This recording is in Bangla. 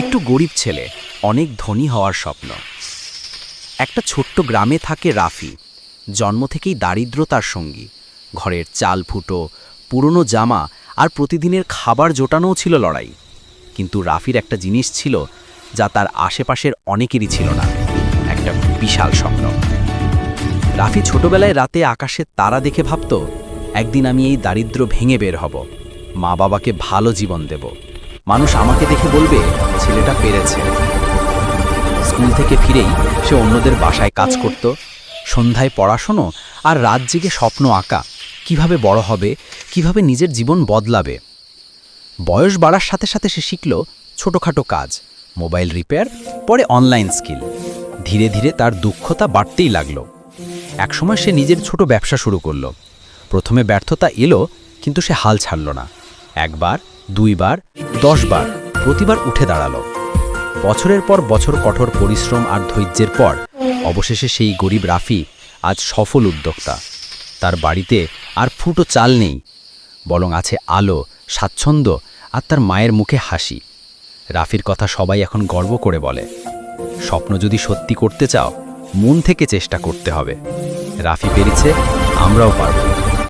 একটু গরিব ছেলে, অনেক ধনী হওয়ার স্বপ্ন। একটা ছোট্ট গ্রামে থাকে রাফি। জন্ম থেকেই দারিদ্রতার সঙ্গী। ঘরের চাল ফুটো, পুরনো জামা আর প্রতিদিনের খাবার জোটানোও ছিল লড়াই। কিন্তু রাফির একটা জিনিস ছিল যা তার আশেপাশের অনেকেরই ছিল না, একটা বিশাল স্বপ্ন। রাফি ছোটবেলায় রাতে আকাশে তারা দেখে ভাবত, একদিন আমি এই দারিদ্র্য ভেঙে বের হব, মা বাবাকে ভালো জীবন দেব, মানুষ আমাকে দেখে বলবে ছেলেটা পেরেছে। স্কুল থেকে ফিরেই সে অন্যদের বাসায় কাজ করত, সন্ধ্যায় পড়াশোনা আর রাত জেগে স্বপ্ন আঁকা, কিভাবে বড় হবে, কিভাবে নিজের জীবন বদলাবে। বয়স বাড়ার সাথে সাথে সে শিখল ছোটখাটো কাজ, মোবাইল রিপেয়ার, পরে অনলাইন স্কিল। ধীরে ধীরে তার দক্ষতা বাড়তেই লাগল। একসময় সে নিজের ছোট ব্যবসা শুরু করল। প্রথমে ব্যর্থতা এলো, কিন্তু সে হাল ছাড়ল না। একবার, দুইবার, 10 বার, প্রতিবার উঠে দাঁড়ালো। বছরের পর বছর কঠোর পরিশ্রম আর ধৈর্যের পর অবশেষে সেই গরিব রাফি আজ সফল উদ্যোক্তা। তার বাড়িতে আর ফুটো চাল নেই, বরং আছে আলো, স্বাচ্ছন্দ্য আর তার মায়ের মুখে হাসি। রাফির কথা সবাই এখন গর্ব করে বলে। স্বপ্ন যদি সত্যি করতে চাও, মন থেকে চেষ্টা করতে হবে। রাফি পেরেছে, আমরাও পারব।